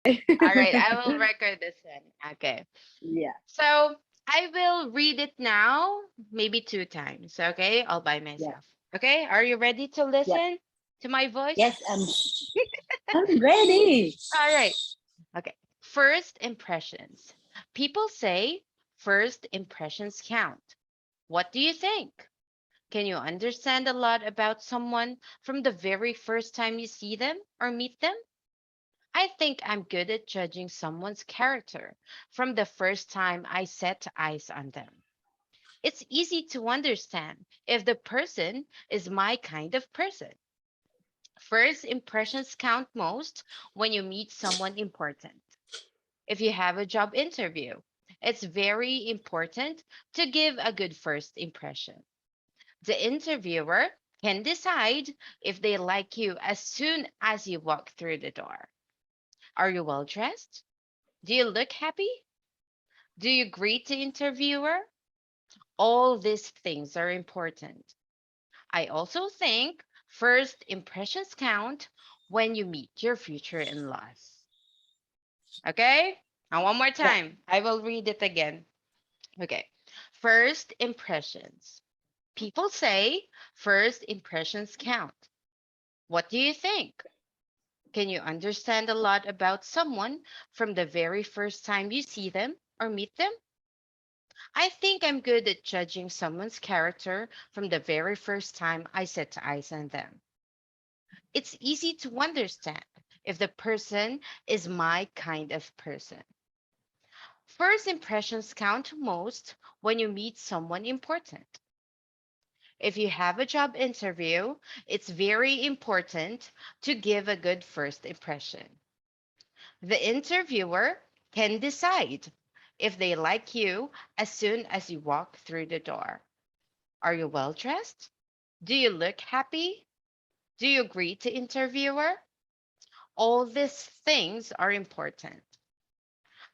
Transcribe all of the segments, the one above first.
All right, I will record this one. Okay. Yeah, So I will read it now, maybe two times. Okay, all by yeah, myself. Okay, are you ready to yeah. listen to my voice? Yes, I'm ready. All right. Okay. First impressions. People say first impressions count. What do you think? Can you understand a lot about someone from the very first time you see them or meet them? I think I'm good at judging someone's character from the first time I set eyes on them. It's easy to understand if the person is my kind of person. First impressions count most when you meet someone important. If you have a job interview, it's very important to give a good first impression. The interviewer can decide if they like you as soon as you walk through the door. Are you well dressed? Do you look happy? Do you greet the interviewer? All these things are important. I also think first impressions count when you meet your future in laws. Okay? And one more Yeah, time. I will read it again. Okay. First impressions. People say first impressions count. What do you think? Can you understand a lot about someone from the very first time you see them or meet them? I think I'm good at judging someone's character from the very first time I set eyes on them. It's easy to understand if the person is my kind of person. First impressions count most when you meet someone important. If you have a job interview, it's very important to give a good first impression. The interviewer can decide if they like you as soon as you walk through the door. Are you well dressed? Do you look happy? Do you greet the interviewer? All these things are important.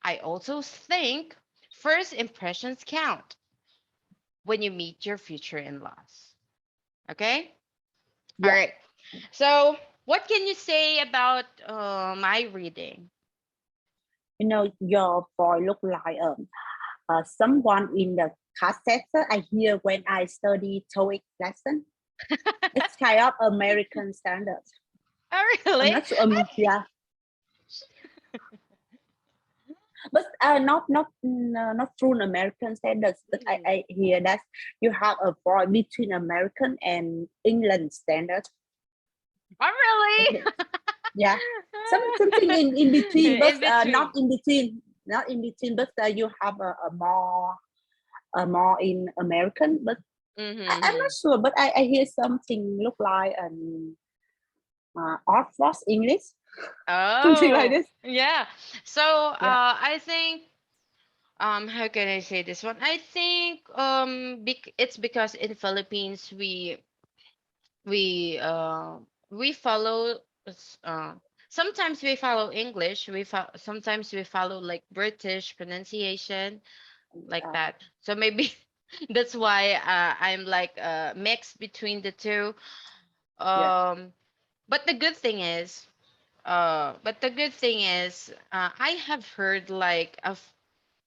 I also think first impressions count when you meet your future in laws. Okay? All yeah. right. So, what can you say about my reading? Your boy look like someone in the cassette I hear when I study TOEIC lesson. It's kind of American standard. Oh, I'm really? not sure. Yeah, but not through American standards. But Mhm. I hear that you have a voice between American and England standard. Oh, really? Yeah, something in between, but In not between. in between, not in between. But you have more in American. But I'm Mm-hmm. not sure. But I hear something look like Oxford English, something like Oh, this. yeah. So, Yeah, I think how can I say this one? I think it's because in Philippines we uh we follow sometimes we follow English, sometimes we follow like British pronunciation like uh, that. So maybe that's why I'm like mixed between the two. yeah, Um but the good thing is I have heard like of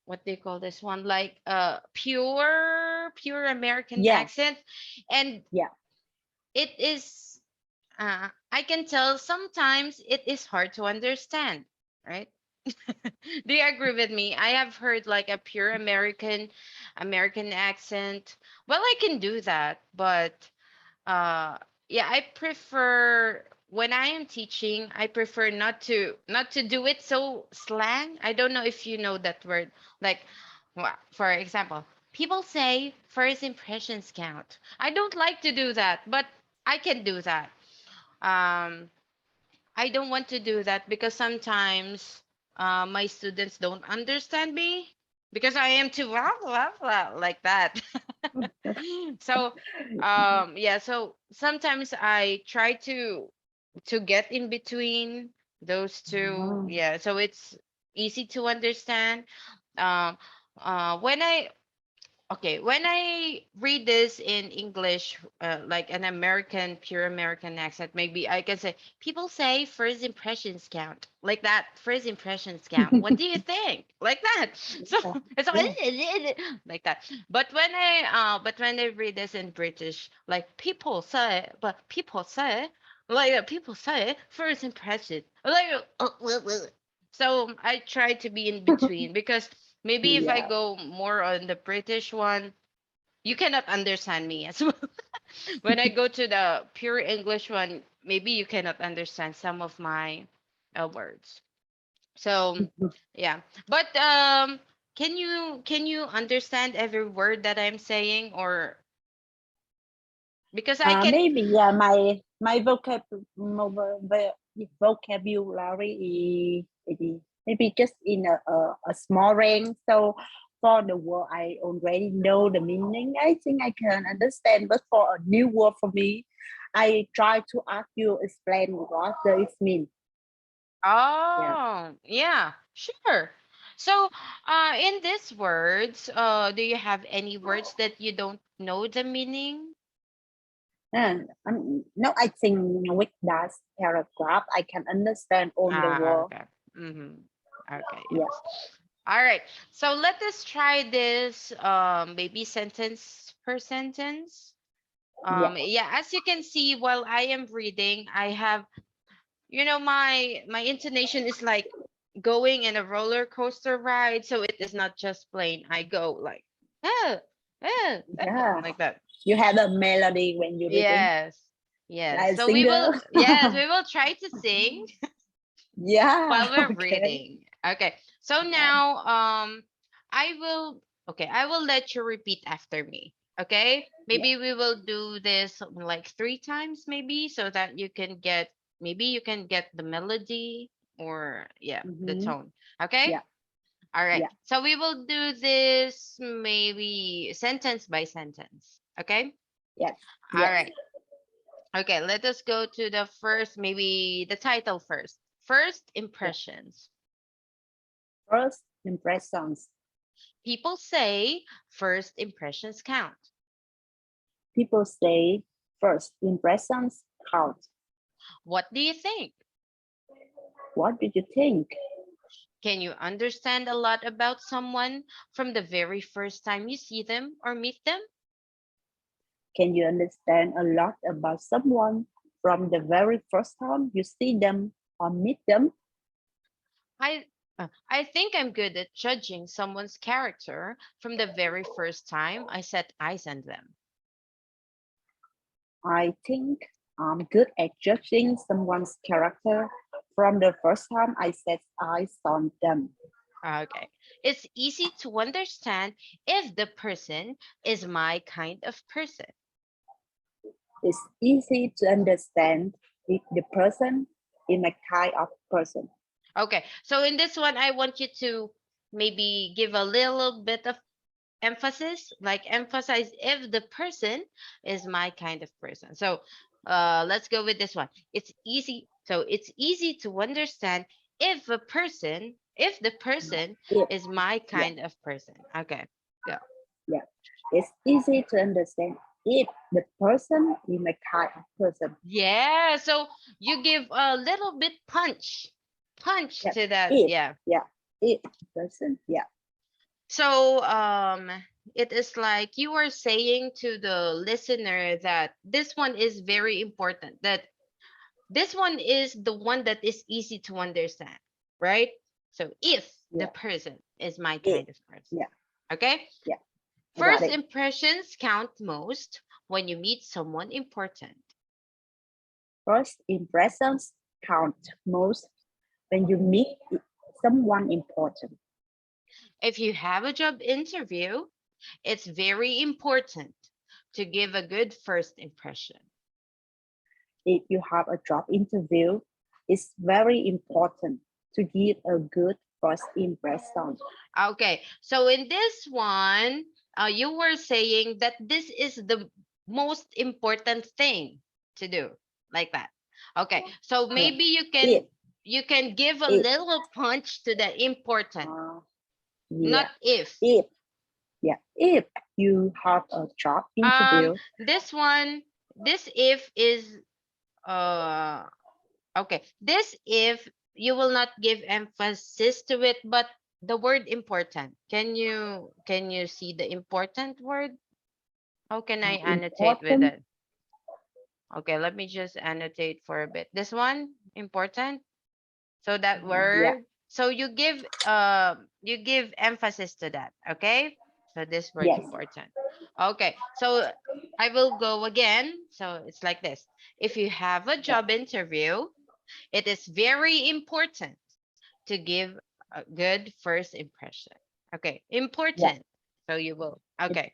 what they call this one, like pure American yeah, accent, and yeah, it is I can tell sometimes it is hard to understand, right? Do you agree with me? I have heard like a pure American accent. Well, I can do that, but uh yeah, I prefer when I am teaching, I prefer not to do it so slang. I don't know if you know that word. Like for example, people say first impressions count. I don't like to do that, but I can do that. um I don't want to do that because sometimes my students don't understand me because I am too blah, blah, blah, like that. So yeah, so sometimes I try to get in between those two. oh, Yeah, so it's easy to understand. Um when I Okay, when I read this in English, like an American, pure American accent, maybe I can say, people say first impressions count. Like that, first impressions count. What do you think? Like that. So Yeah. it's Yeah. like that. But when I read this in British, like people say, like people say, first impression. Like, so I try to be in between because maybe if I Yeah. go more on the British one, you cannot understand me as well. When I go to the pure English one, maybe you cannot understand some of my words. So, yeah. But can you understand every word that I'm saying, or because I can Maybe yeah, my vocabulary is maybe just in a small range. So for the word I already know the meaning, I think I can understand. But for a new word for me, I try to ask you explain what does it mean. Yeah. Oh, yeah, sure. So, in these words, do you have any words that you don't know the meaning? No, I think with that paragraph, I can understand all the Ah, word. okay. Mm-hmm. Okay, Yeah, yes. All right. So let us try this maybe sentence per sentence. yeah, Yeah, as you can see while I am reading, I have, my intonation is like going in a roller coaster ride, so it is not just plain. I go like ah, yeah. like that. You have a melody when you're reading, Yes. Yes. like a So we will, singer. yes, we will try to sing Yeah, while we're okay. reading. Okay. So Yeah, now I will I will let you repeat after me. Okay? yeah. Maybe we will do this like 3 times maybe so that you can get the melody or yeah, the Mm-hmm. tone. Okay? Yeah, All right. yeah, So we will do this maybe sentence by sentence. Okay? yes, All yes. right. Okay, let us go to the first, maybe the title first. First Yeah. impressions. First impressions. People say first impressions count. People say first impressions count. What do you think? What did you think? Can you understand a lot about someone from the very first time you see them or meet them? Can you understand a lot about someone from the very first time you see them or meet them? I I think I'm good at judging someone's character from the very first time I set eyes on them. I think I'm good at judging someone's character from the first time I set eyes on them. Okay. It's easy to understand if the person is my kind of person. It's easy to understand if the person is my kind of person. Okay. So in this one, I want you to maybe give a little bit of emphasis, like emphasize if the person is my kind of person. So let's go with this one. It's easy to understand if the person If, is my yeah, kind of person. Okay. Go. yeah. It's easy to understand if the person is my kind of person. Yeah, so you give a little bit punch Yeah. to that. If, Yeah. yeah. If person, yeah. So it is like you are saying to the listener that this one is very important, that this one is the one that is easy to understand, right? So if the Yeah. person is my If, kind of person. yeah. Okay? Yeah. I got First it. impressions count most when you meet someone important. First impressions count most when you meet someone important. If you have a job interview, it's very important to give a good first impression. If you have a job interview, it's very important to give a good first impression. Okay, so in this one, you were saying that this is the most important thing to do, like that. Okay, so Yeah. maybe If, you can give a if, little punch to the important, uh, not yeah. if. If, yeah. If you have a job interview, This one, this if is uh okay. This if you will not give emphasis to it, but the word important. Can you see the important word? How can I annotate with important, it? Okay, let me just annotate for a bit. This one important. So that yeah, word. So you give emphasis to that. Okay. So this word yes, important. Okay. So I will go again. So it's like this. If you have a yeah, job interview, it is very important to give a good first impression. Okay. yeah. Important. So you will. It, Okay.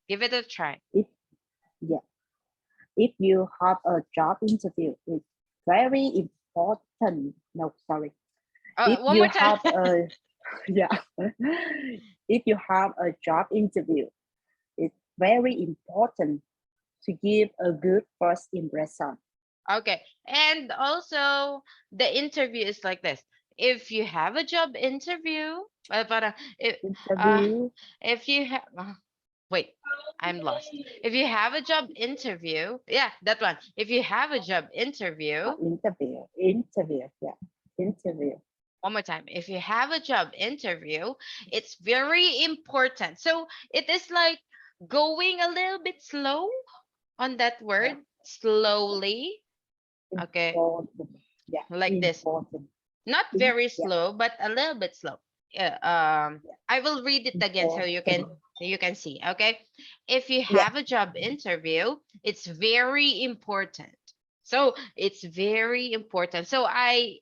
Give it a try. it, yeah. If you have a job interview, it's very important. No, sorry. If One you more time. have a yeah, if you have a job interview, it's very important to give a good first impression. Okay. And also the interview is like this. If you have a job interview, uh, Interview, if you have, wait, I'm lost. If you have a job interview, yeah, that one. If you have a job interview, interview, yeah, interview, one more time. If you have a job interview, it's very important. So it is like going a little bit slow on that word, slowly. Okay, important, yeah, like this. important, Not very yeah, slow, but a little bit slow. Yeah, yeah, I will read it again so important, you can see. Okay, if you yeah, have a job interview, it's very important. So it's very important. So I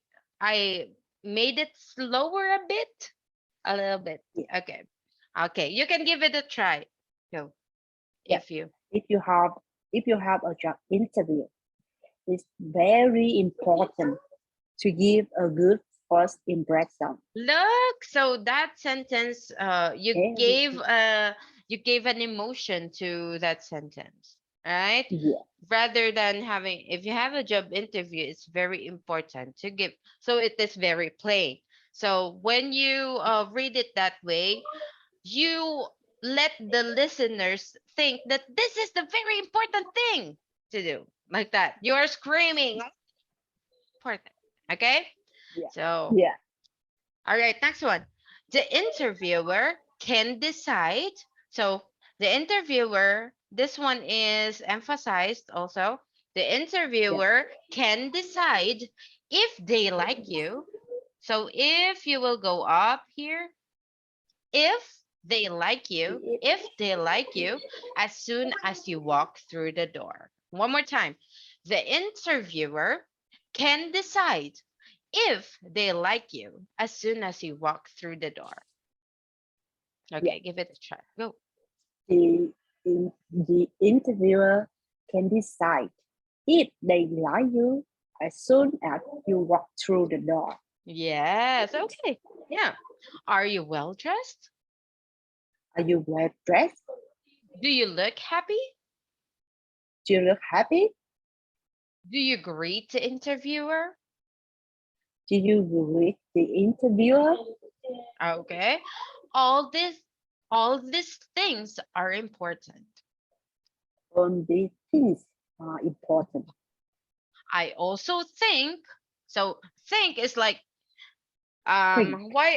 made it slower a little bit. yeah, Okay, okay, you can give it a try. So yeah. if you If you have, if you have a job interview, it's very important to give a good first impression. look, so that sentence, Very, you gave an emotion to that sentence, right? yeah, Rather than having, if you have a job interview, it's very important to give. So it is very plain. So when you read it that way, you let the listeners think that this is the very important thing to do, like that. You are screaming important. Okay. yeah, So yeah, all right, next one. The interviewer can decide. So the interviewer, this one is emphasized also. The yeah. interviewer can decide if they like you. So if you will go up here, if they like you as soon as you walk through the door. One more time. The interviewer can decide if they like you as soon as you walk through the door. Yeah. Okay, give it a try. Go. The interviewer can decide if they like you as soon as you walk through the door. Yes, okay. Yeah. Are you well dressed? Are you well dressed? Do you look happy? Do you look happy? Do you greet the interviewer? Do you greet the interviewer? Okay. All this all these things are important. All these things are important. I also think, so think is like Think,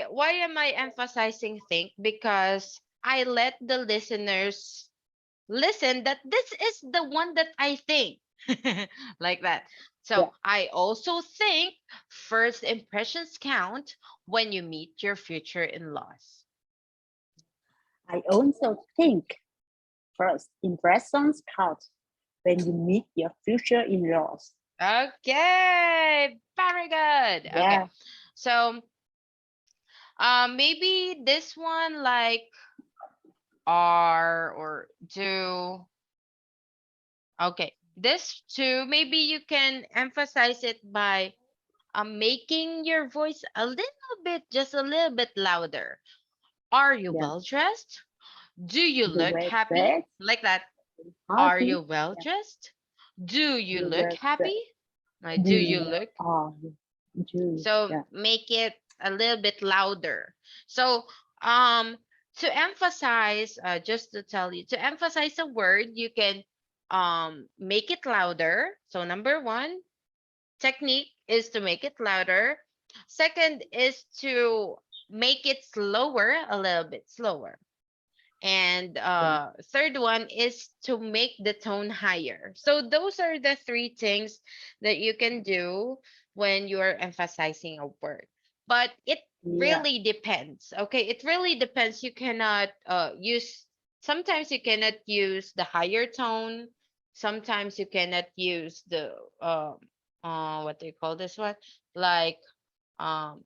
why am I emphasizing think? Because I let the listeners listen that this is the one that I think. Like that. yeah. So I also think first impressions count when you meet your future in-laws. I also think first impressions count when you meet your future in-laws. Okay, very good. Okay, Yeah, so maybe this one like are or do. Okay, this too, maybe you can emphasize it by making your voice a little bit, just a little bit louder. Are you yeah. well dressed? Do you You look well happy? dressed, Like that. Are happy. you well Yeah, dressed? Do you you look well happy? dressed. Do Do you look? are you? So Yeah, make it a little bit louder. So um To emphasize, just to tell you, to emphasize a word, you can make it louder. So number one technique is to make it louder. Second is to make it slower, a little bit slower. And Yeah. third one is to make the tone higher. So those are the three things that you can do when you are emphasizing a word. But it Yeah. really depends. Okay, it really depends. You cannot use. Sometimes you cannot use the higher tone. Sometimes you cannot use the what do you call this one? Like um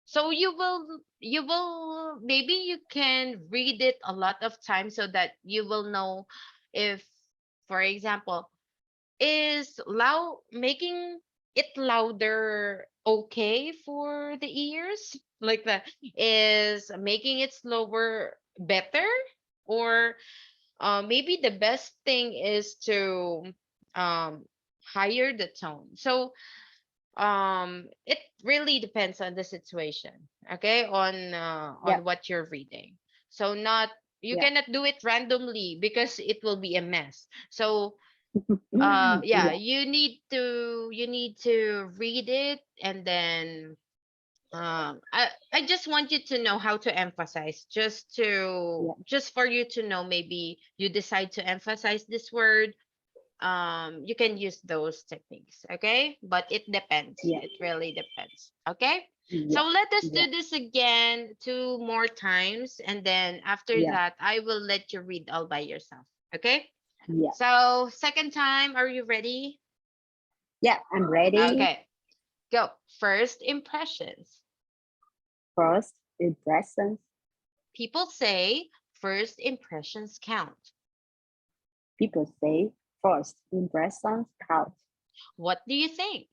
so you will maybe you can read it a lot of times so that you will know if, for example, is loud making it louder okay for the ears, like that, is making it slower better, or maybe the best thing is to um higher the tone. So it really depends on the situation, okay, Yeah. on what you're reading. So not, you Yeah. cannot do it randomly because it will be a mess. So yeah, Yeah. you need to read it, and then I just want you to know how to emphasize, Yeah. just for you to know, maybe you decide to emphasize this word, you can use those techniques, okay, but it depends, Yeah. it really depends, okay. Yeah. So let us Yeah. do this again two more times, and then after Yeah. that I will let you read all by yourself, okay. Yeah. So second time, are you ready? Yeah. I'm ready. Okay, go. First impressions. First impressions. People say first impressions count. People say first impressions count. What do you think?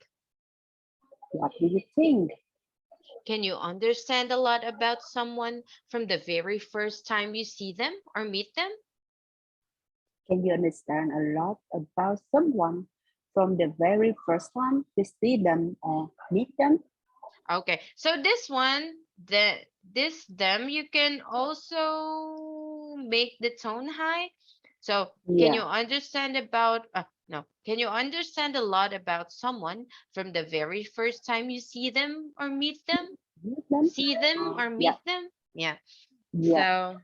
What do you think? Can you understand a lot about someone from the very first time you see them or meet them? Can you understand a lot about someone from the very first time you see them or meet them? Okay, so this one, this them, you can also make the tone high. So can Yeah. you understand about no, can you understand a lot about someone from the very first time you see them or meet them? Meet them? See them or Yeah. meet them? Yeah. Yeah. So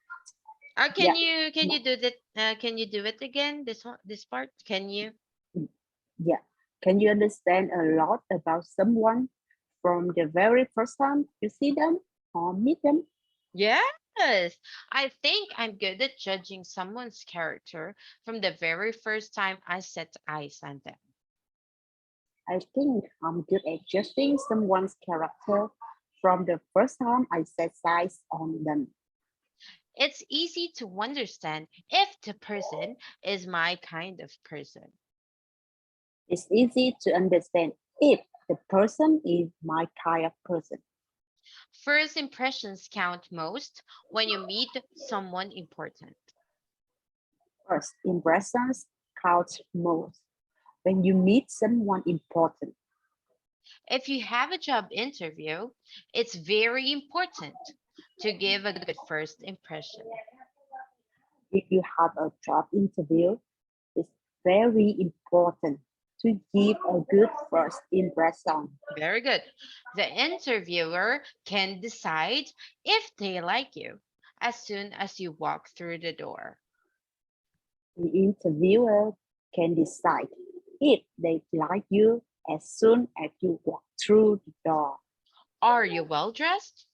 Yeah. can you do that? Can you do it again? This one, this part. Can you? Yeah. Can you understand a lot about someone from the very first time you see them or meet them? Yes. I think I'm good at judging someone's character from the very first time I set eyes on them. I think I'm good at judging someone's character from the first time I set eyes on them. It's easy to understand if the person is my kind of person. It's easy to understand if the person is my kind of person. First impressions count most when you meet someone important. First impressions count most when you meet someone important. If you have a job interview, it's very important to give a good first impression. If you have a job interview, it's very important to give a good first impression. Very good. The interviewer can decide if they like you as soon as you walk through the door. The interviewer can decide if they like you as soon as you walk through the door. Are you well dressed?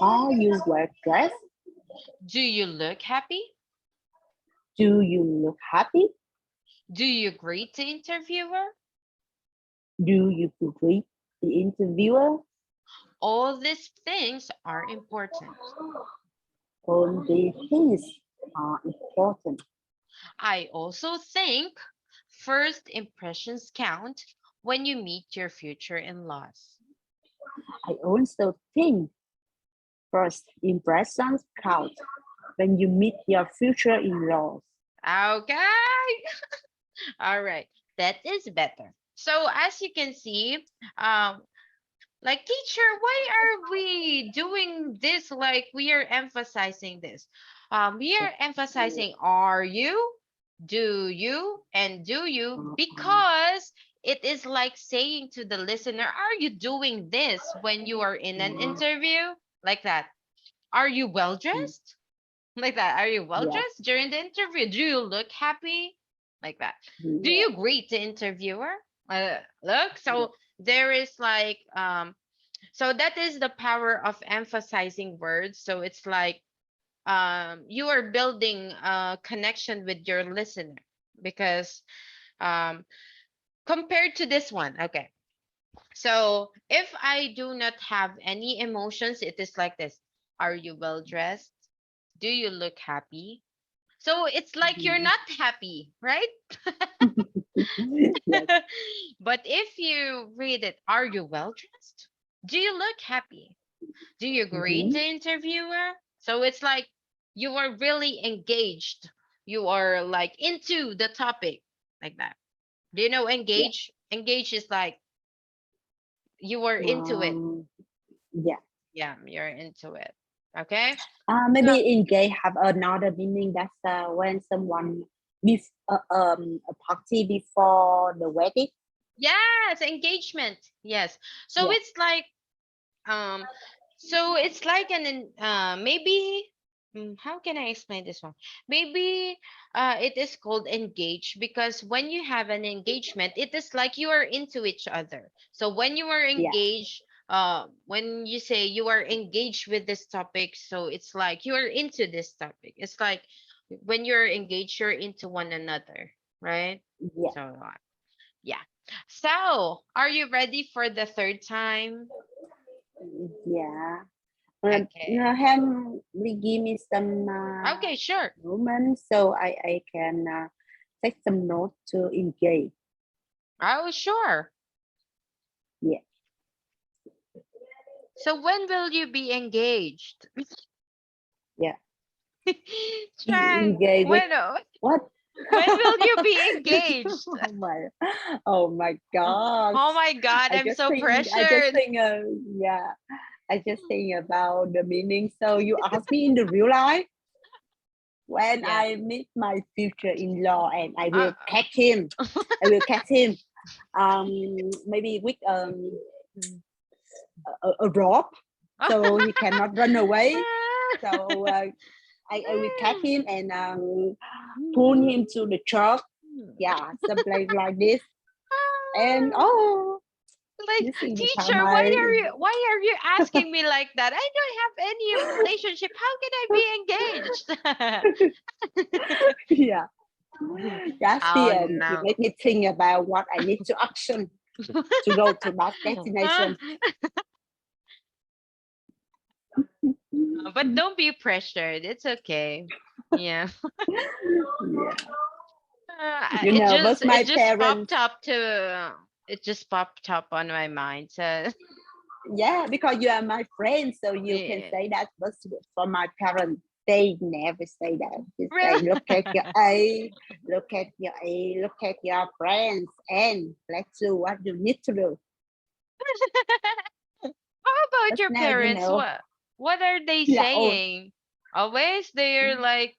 Are you well dressed? Do you look happy? Do you look happy? Do you greet the interviewer? Do you greet the interviewer? All these things are important. All these things are important. I also think first impressions count when you meet your future in laws. I also think first impressions count when you meet your future in-laws. Okay. All right. That is better. So as you can see, um, Like, teacher, why are we doing this? Like, we are emphasizing this. We are emphasizing are you, do you, and do you, because it is like saying to the listener, are you doing this when you are in an interview? Like that. Are you well dressed? Like that. Are you well yeah, dressed during the interview? Do you look happy? Like that. Do yeah, you greet the interviewer? Look, so there is like so that is the power of emphasizing words. So it's like you are building a connection with your listener because um compared to this one, okay. So if I do not have any emotions, it is like this. Are you well dressed? Do you look happy? So it's like you're mhm. not happy, right? Yes, But if you read it, are you well dressed? Do you look happy? Do you greet mhm, the interviewer? So it's like you are really engaged. You are like into the topic, like that. Do you know yeah, engage? Engage is like you are into it. um, yeah. Yeah, you're into it. Okay. So Maybe engage have another meaning. That's when someone a party before the wedding. yes, engagement. Yes. So Yeah, it's like Um, so it's like maybe how can I explain this one? Maybe it is called engage because when you have an engagement, it is like you are into each other. So when you are yeah, engaged, when you say you are engaged with this topic, so it's like you are into this topic. It's like when you're engaged, you're into one another, right? yeah, So yeah. So are you ready for the third time? yeah. Okay. Please give me some Okay, sure. moments so I can take some notes to engage. Oh, sure. Yeah, So when will you be engaged? yeah. Chang, Engage with what? when will you be engaged? Oh my, oh my gosh. Oh my God, I'm so I just pressured. think, yeah, I just think about the meaning. So you ask me in the real life when Yeah. I meet my future in-law and I Uh, will catch him. I will catch him. Maybe with a rope, so he cannot run away. So I will catch him and pull him to the truck. Yeah, something like this. And oh, like, this is the teacher, time I why are you asking me like that? I don't have any relationship. How can I be engaged? yeah. That's the Oh end. You no. make me think about what I need to action to go to that destination. But don't be pressured. It's okay. Yeah. Yeah. Uh, You it know, just but it my just popped parents, up to it just popped up on my mind. So yeah, because you are my friend, so you can yeah. say that. But for my parents, they never say that. They say, Really? look at your age, look at your age, look at your friends, and let's do what you need to do. How about But your now you parents? know, What are they yeah, oh, saying? Always they're like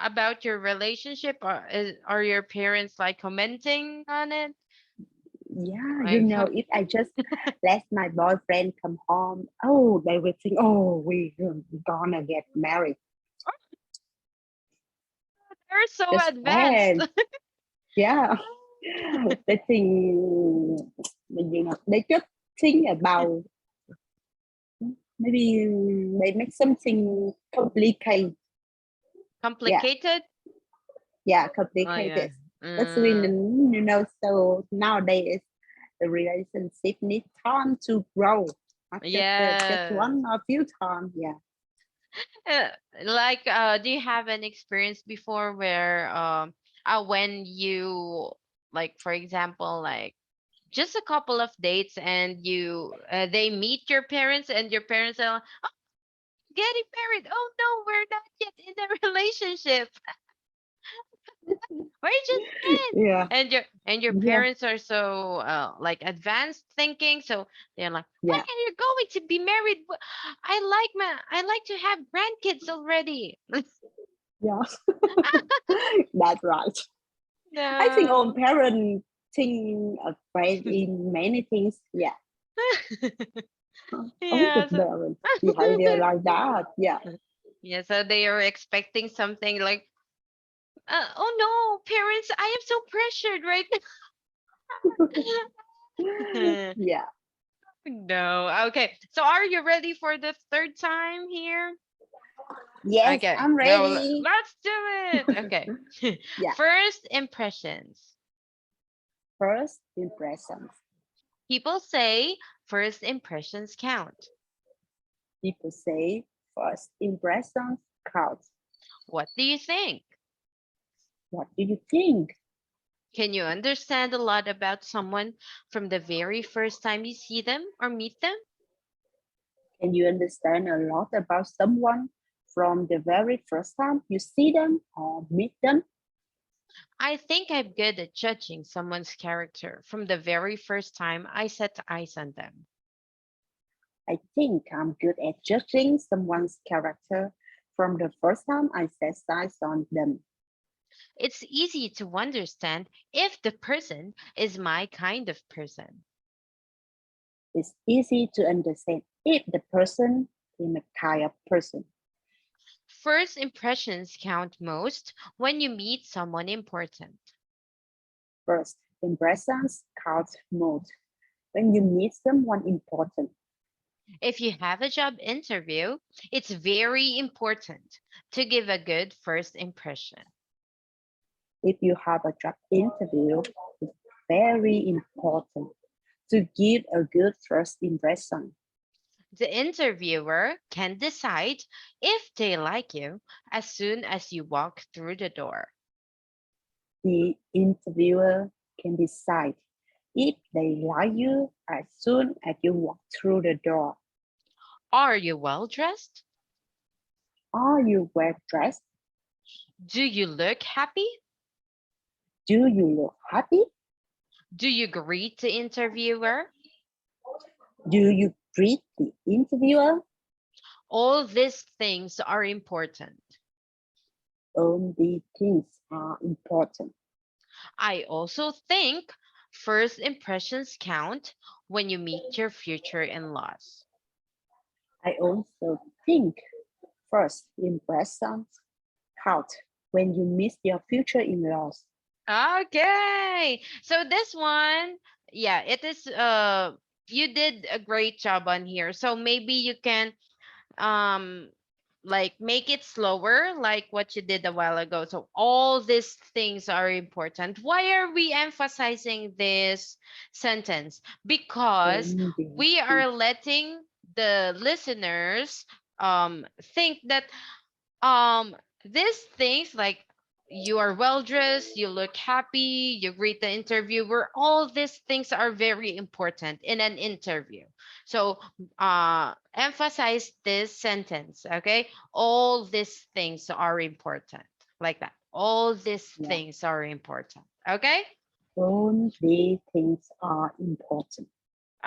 about your relationship, or are your parents like commenting on it? yeah, you Like know, if I just let my boyfriend come home, oh, they will think, oh, we gonna get married. they're so Just advanced. when, yeah, they think, you know, they just think about maybe they make something complicated. Yeah, Complicated? yeah, Oh yeah. complicated. That's Mm, when, you know, so nowadays the relationship needs time to grow. Not just yes. one or few times. Yeah. Uh, like, do you have an experience before where, when you, like, for example, like, just a couple of dates and they meet your parents and your parents are, oh, getting married. Oh no, we're not yet in a relationship. Where you just been? Yeah, And your yeah, parents are so like advanced thinking, so they're like, when yeah, are you going to be married? I like to have grandkids already. yeah. That's right. I think all No. parents think afraid in many things. Yeah, all the Yeah. parents behavior like that. Yeah, Yeah, so they are expecting something like, oh no, parents, I am so pressured right now. yeah. No. Okay. So are you ready for the third time here? Yes, Okay. I'm Now ready. let's do it. Okay. Yeah, First impressions. first impressions. People say first impressions count. People say first impressions count. What do you think? What do you think? Can you understand a lot about someone from the very first time you see them or meet them? Can you understand a lot about someone from the very first time you see them or meet them? I think I'm good at judging someone's character from the very first time I set eyes on them. I think I'm good at judging someone's character from the first time I set eyes on them. It's easy to understand if the person is my kind of person. It's easy to understand if the person is a kind of person. First impressions count most when you meet someone important. First, impressions count most when you meet someone important. If you have a job interview, it's very important to give a good first impression. If you have a job interview, it's very important to give a good first impression. The interviewer can decide if they like you as soon as you walk through the door. The interviewer can decide if they like you as soon as you walk through the door. Are you well dressed? Are you well dressed? Do you look happy? Do you look happy? Do you greet the interviewer? Do you greet the interviewer? All these things are important. All these things are important. I also think first impressions count when you meet your future in laws. I also think first impressions count when you meet your future in-laws. Okay. So this one, yeah, it is you did a great job on here. So maybe you can um like make it slower like what you did a while ago. So all these things are important. Why are we emphasizing this sentence? Because All these we things. are letting the listeners think that these things like you are well dressed, you look happy, you greet the interviewer, all these things are very important in an interview. So emphasize this sentence, okay? All these things are important, like that. All these Yeah. things are important, okay? All these things are important.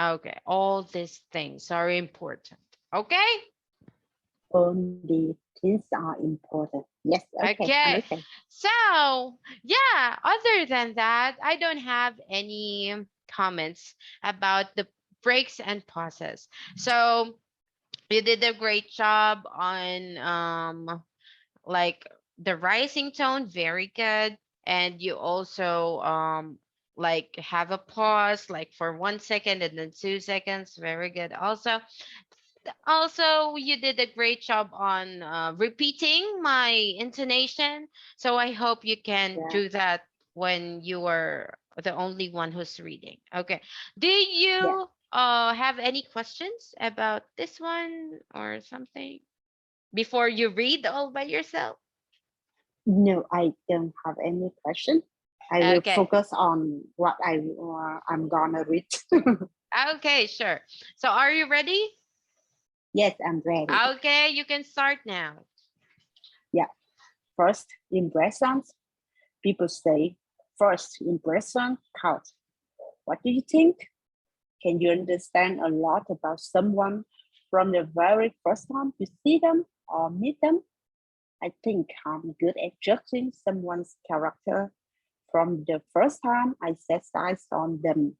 Okay, all these things are important, okay? All these things are important. Yes, okay, Okay. understand. So, yeah, other than that, I don't have any comments about the breaks and pauses. So, you did a great job on like the rising tone, very good. And you also like have a pause like for 1 second and then 2 seconds, very good also. Also, you did a great job on repeating my intonation. So I hope you can Yeah, do that when you are the only one who's reading. Okay. Do yeah. you have any questions about this one or something before you read all by yourself? No, I don't have any question. I will Okay. focus on what I'm gonna read. Okay, sure. So are you ready? Yes, I'm ready. Okay, you can start now. Yeah. First impressions. People say first impression counts. What do you think? Can you understand a lot about someone from the very first time you see them or meet them? I think I'm good at judging someone's character from the first time I set eyes on them.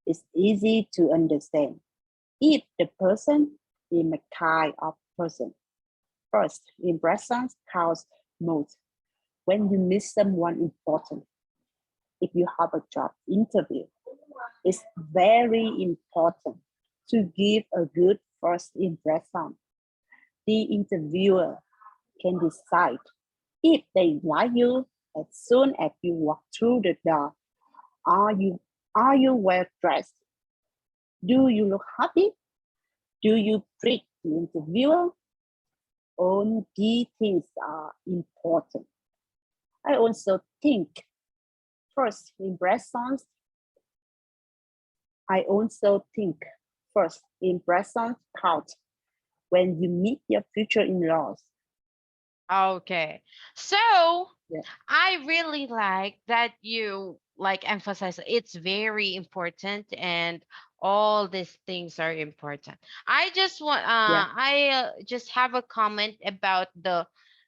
It's easy to understand if the person is my kind of person. First impressions counts most when you meet someone important. If you have a job interview, it's very important to give a good first impression. The interviewer can decide if they like you as soon as you walk through the door. Are you are you well dressed? Do you look happy? Do you treat the interviewer? All these things are important. I also think first impressions. I also think first impressions count when you meet your future in-laws. Okay. So Yeah, I really like that you like emphasize it's very important and all these things are important. I just want yeah, I just have a comment about the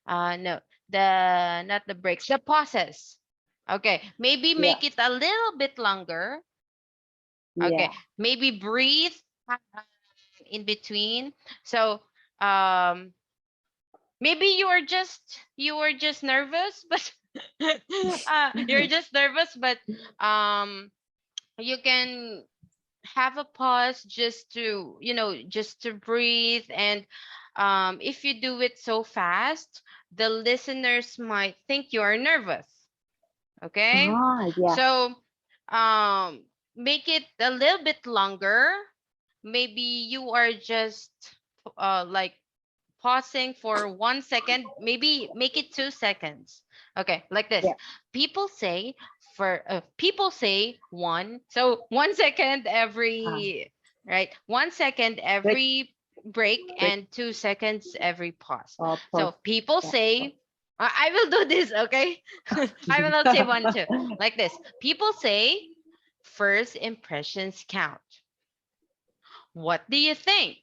no, the not the breaks, the pauses. Okay, maybe yeah, make it a little bit longer. Okay, yeah. maybe breathe uh, in between. So um maybe you were just nervous, but you're just nervous, but um you can have a pause just to just to breathe. And if you do it so fast, the listeners might think you are nervous. Okay, Ah, yeah, so um make it a little bit longer. Maybe you are just like pausing for 1 second, maybe make it 2 seconds. Okay, like this. yeah. People say one, so 1 second Ah, every, right, 1 second break, every break break, and 2 seconds every pause. or So pause. people Yeah, say, I will do this, okay. I will not say one too, like this. People say first impressions count. What do you think?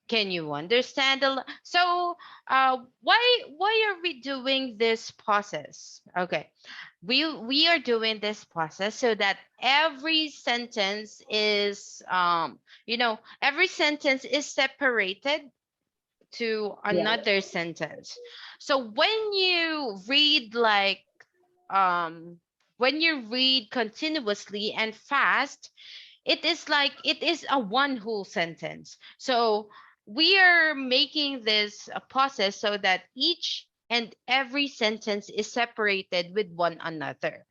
Can you understand so why are we doing this process? Okay, we are doing this process so that every sentence is every sentence is separated to yeah, another sentence. So um when you read continuously and fast, it is a one whole sentence. So we are making this a process so that each and every sentence is separated with one another.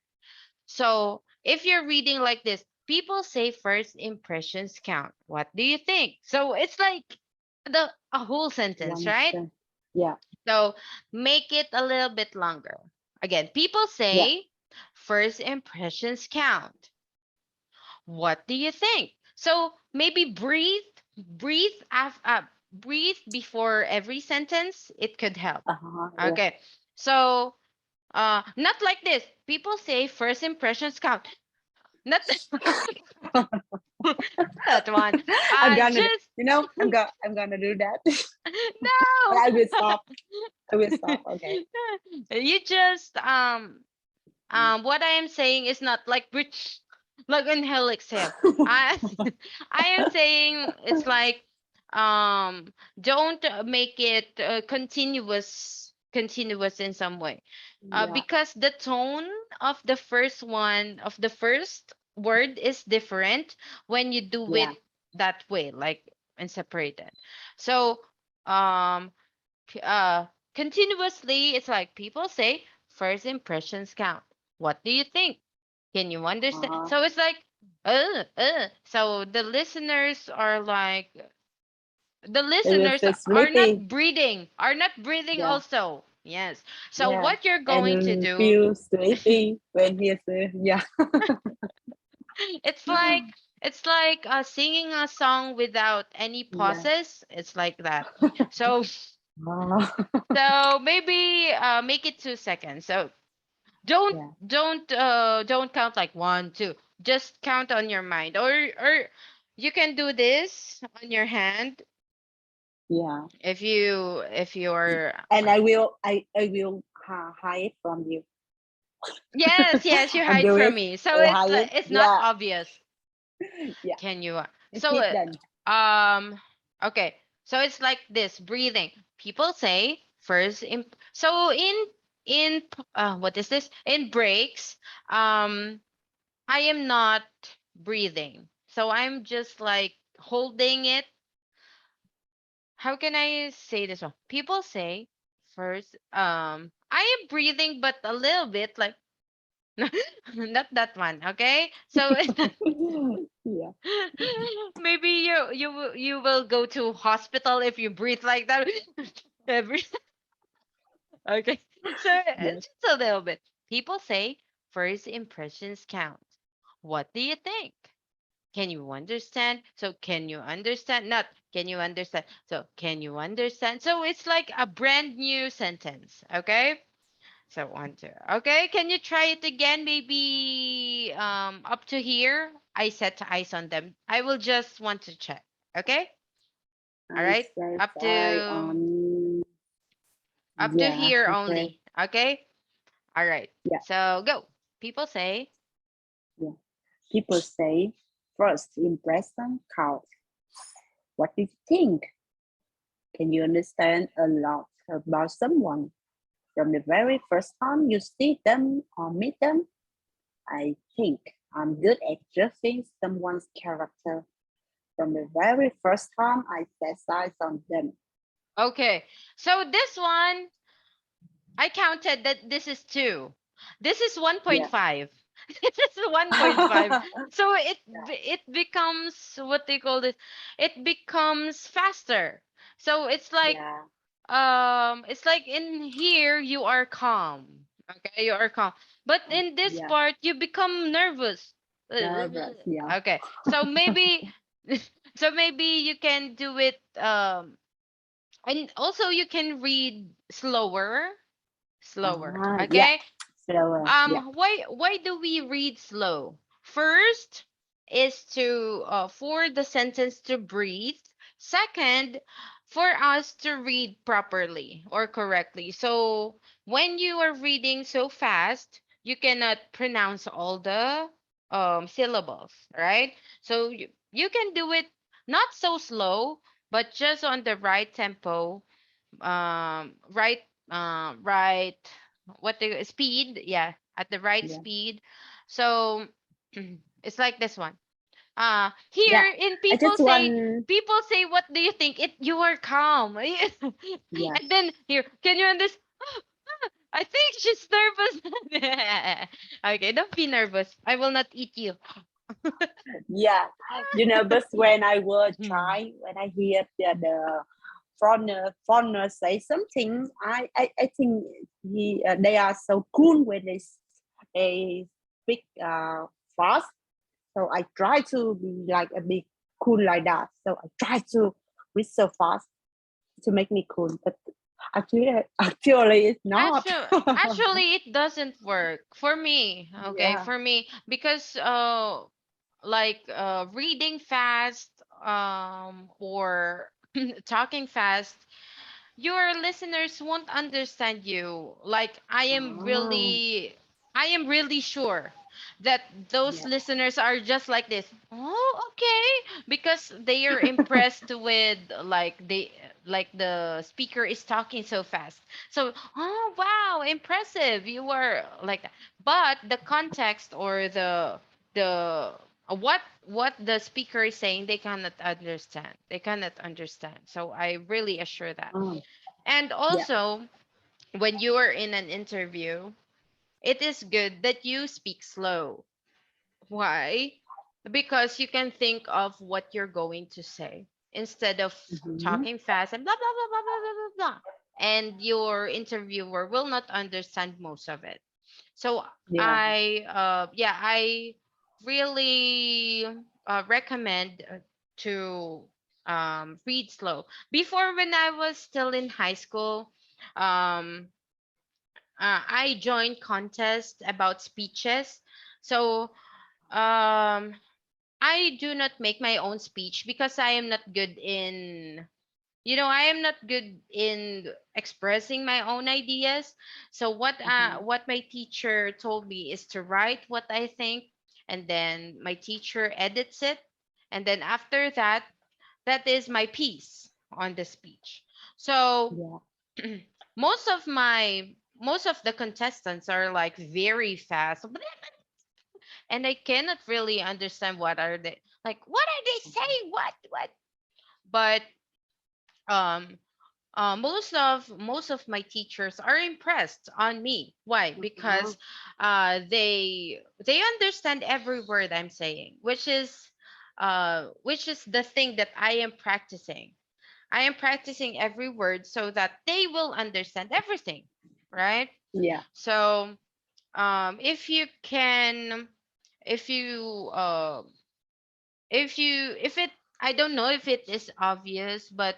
So if you're reading like this, people say first impressions count. What do you think? So it's like the a whole sentence, one right? second. Yeah, So make it a little bit longer. Again, people yeah, say first impressions count. What do you think? So maybe breathe before every sentence. It could help. yeah. Okay. So not like this. People say first impressions count. Not that one. I'm gonna, Just I'm gonna do that. But no. I will stop. I will stop. Okay. You just what I am saying is not like like inhale, exhale. I I am saying it's like don't make it continuous in some way. Yeah, Because the tone of the first word is different when you do it yeah. that way, like and separated. So um c- uh continuously, it's like people say first impressions count. What do you think? Can you understand? Uh, So it's like so the it will listeners feel sleepy. are not breathing Yeah, also. Yes. So yeah. what you're going to And do, feel sleepy when he say, yeah. it's like singing a song without any Yeah. pauses. It's like that. So Ah, so maybe make it 2 seconds. So Don't yeah, don't count like one, two. Just count on your mind, or you can do this on your hand yeah. if you're And I will hide from you. yes, yes, you And hide do from it. me, so I hide it. it's not Yeah, obvious. yeah. Can you It's so hidden. okay, so it's like this breathing. People say first so what is this, in breaks, I am not breathing, so I'm just like holding it. How can I say this one? People say first, I am breathing but a little bit like not that one, okay? So Yeah. maybe you will go to hospital if you breathe like that. Every okay. So Yes. just a little bit. People say first impressions count. What do you think? Can you understand? So can you understand? Not can you understand? So can you understand? So it's like a brand new sentence. Okay. So one, two. Okay, can you try it again? Maybe up to here. I set eyes on them. I will just want to check. Okay? All I right. set Up eye to on. Yeah. here Okay. only. Okay? All right. Yeah. So go. People say, Yeah. People say first impression count. What do you think? Can you understand a lot about someone from the very first time you see them or meet them? I think I'm good at judging someone's character from the very first time I set eyes on them. okay. So this one, I counted that this is two. This is Yeah. 1.5. This is 1.5. So Yeah. it becomes what they call this. It becomes faster. So Yeah. it's like in here you are calm. Okay, you are calm. But in this Yeah. part you become nervous. Nervous. Yeah. Okay. So maybe so maybe you can do it and also you can read slower. Yeah. Okay? Slower. Yeah. Why do we read slow? First is to for the sentence to breathe. Second, for us to read properly or correctly. So when you are reading so fast, you cannot pronounce all the syllables, right? So you can do it not so slow, but just on the right tempo, right right what the speed, yeah, at the right Yeah. speed. So it's like this one, Yeah. here in I just want. people say what do you think, it you are calm. Yeah. And then here, can you understand? I think she's nervous. Okay, don't be nervous, I will not eat you. Yeah. But when I was trying, when I hear the foreigner say something, I think they are so cool when they speak fast. So I try to be like a bit cool like that. So I try to read so fast to make me cool, but actually it's not. Actually, it doesn't work for me. Okay, Yeah. for me because reading fast or talking fast, your listeners won't understand you. Like Ah, I am really sure that those yeah. listeners are just like this. Oh, okay, because they are impressed with like the speaker is talking so fast. So, oh wow, impressive. You were like that. But the context or the what the speaker is saying, they cannot understand. They cannot understand. So I really assure that. Ah, And yeah. also, when you are in an interview, it is good that you speak slow. Why? Because you can think of what you're going to say instead of Mm-hmm. talking fast and blah, blah, blah, blah, blah, blah, blah, blah. And your interviewer will not understand most of it. So Yeah. I really recommend to read slow. Before, when I was still in high school, um I joined contests about speeches. So I do not make my own speech because I am not good in, I am not good in expressing my own ideas. So Mhm. what my teacher told me is to write what I think, and then my teacher edits it, and then after that, that is my piece on the speech. So Yeah. most of the contestants are like very fast, and I cannot really understand what are they, like, what are they saying, what. But um most of my teachers are impressed on me. Why? Uh-huh. Because they understand every word I'm saying, which is the thing that I am practicing. I am practicing every word so that they will understand everything, right? Yeah. So if you can, if you if it, I don't know if it is obvious, but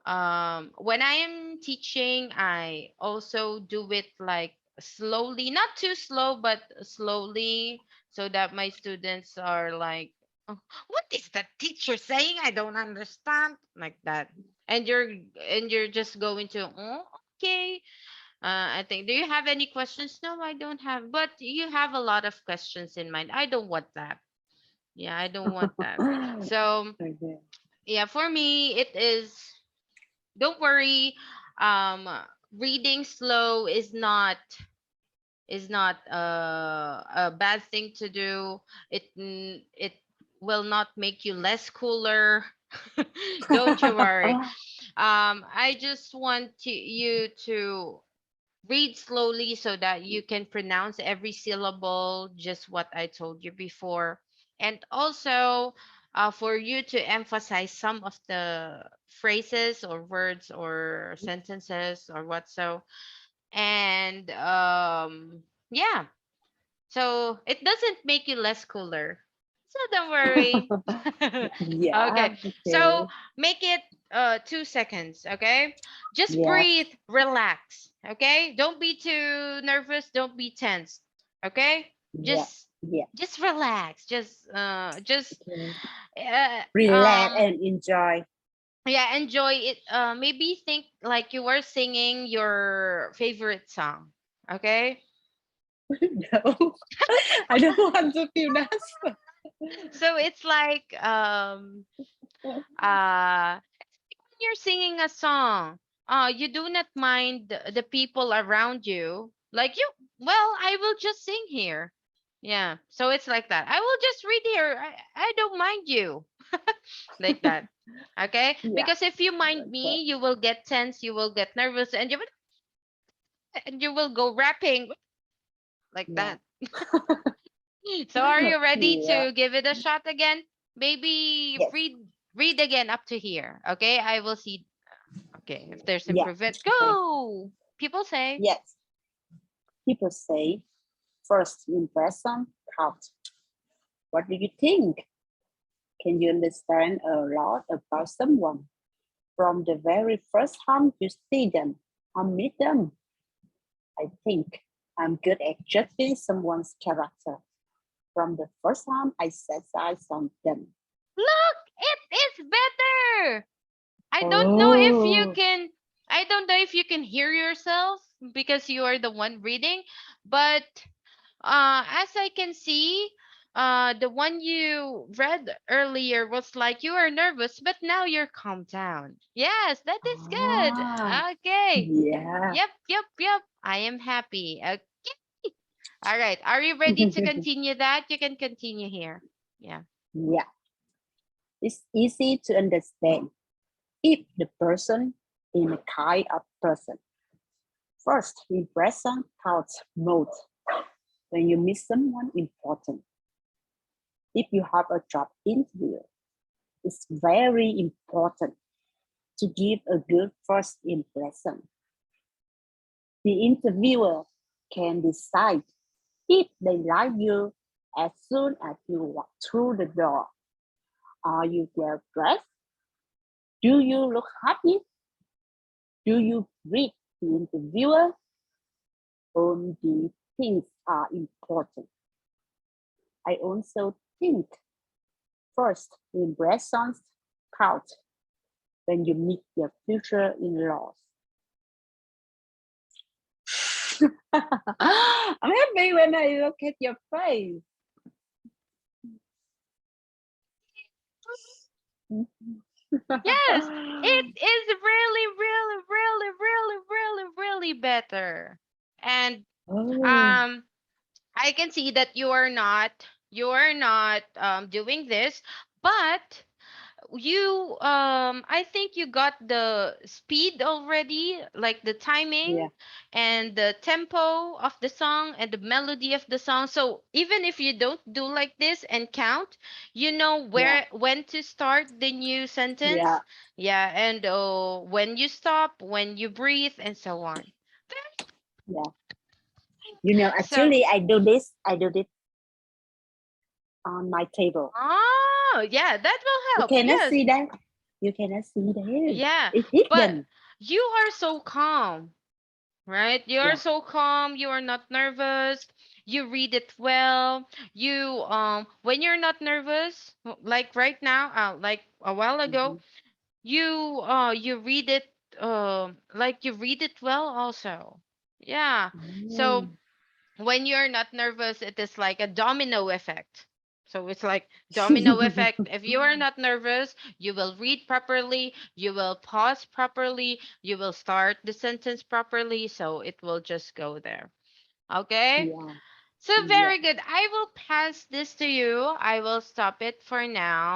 when I am teaching, I also do it like slowly, not too slow, but slowly, so that my students are like, "Oh, what is the teacher saying? I don't understand," like that. And you're just going to, oh, okay. I think, do you have any questions? No, I don't have, but you have a lot of questions in mind. I don't want that. Yeah, I don't want that. So Okay. yeah, for me it is, don't worry. um Reading slow is not a bad thing to do. It will not make you less cooler. Don't you worry. I just want you to read slowly so that you can pronounce every syllable, just what I told you before. And also, for you to emphasize some of the phrases or words or sentences or what so. And yeah, so it doesn't make you less cooler. So don't worry. Yeah. Okay. So Okay. make it 2 seconds, okay? Just Yeah. breathe, relax, okay? Don't be too nervous, don't be tense. Okay? Yeah. Just Yeah. just relax. Just Okay. uh Relax um and enjoy. yeah, enjoy it. Maybe think like you were singing your favorite song. Okay? No, I don't want to feel that. So it's like uh you're singing a song, you do not mind the people around you, like you, well, I will just sing here. Yeah, so it's like that. I will just read here. I don't mind you, like that. Okay, Yeah. because if you mind Okay. me, you will get tense, you will get nervous, and you will go rapping like Yeah. that. So are you ready Yeah. to give it a shot again? Maybe Yes. read again up to here. Okay, I will see. Okay, if there's Yeah. improvement, Okay. go. People say, Yes. People say first impression count. What do you think? Can you understand a lot about someone from the very first time you see them or meet them? I think I'm good at judging someone's character from the first time I set eyes on them. look, it is better. I don't know if you Oh, can, I don't know if you can hear yourself because you are the one reading, but as I can see, the one you read earlier was like you are nervous, but now you're calmed down. Yes, that is good. ah, Okay. yeah. Yep, yep, yep. I am happy. Okay. All right. Are you ready to continue that? You can continue here. Yeah. Yeah, it's easy to understand if the person is a kind of person. First impression counts most when you meet someone important. If you have a job interview, it's very important to give a good first impression. The interviewer can decide if they like you as soon as you walk through the door. Are you well dressed? Do you look happy? Do you greet the interviewer? only things are important. I also think first impressions count when you meet your future in-laws. I'm happy when I look at your face. Yes, it is really, really, really, really, really, really better. And Oh, um I can see that you are not doing this, but I think you got the speed already, like the timing yeah, and the tempo of the song and the melody of the song. So even if you don't do like this and count, you know yeah, when to start the new yeah, sentence. Yeah, and when you stop, when you breathe, and so on. yeah. So Actually, I do this on my table. oh yeah, that will You help. cannot Yes. see that. You cannot see that. Yeah. It's But hidden. you are so calm, right? You're Yeah. so calm, you are not nervous. You read it well. You when you're not nervous, like right now, like a while ago, Mm-hmm. you read it like you read it well also. Yeah. Oh, So when you're not nervous, it is like a domino effect. So it's like domino effect. If you are not nervous, you will read properly, you will pause properly, you will start the sentence properly, so it will just go there. Okay? yeah, So yeah. very good. I will pass this to you. I will stop it for now.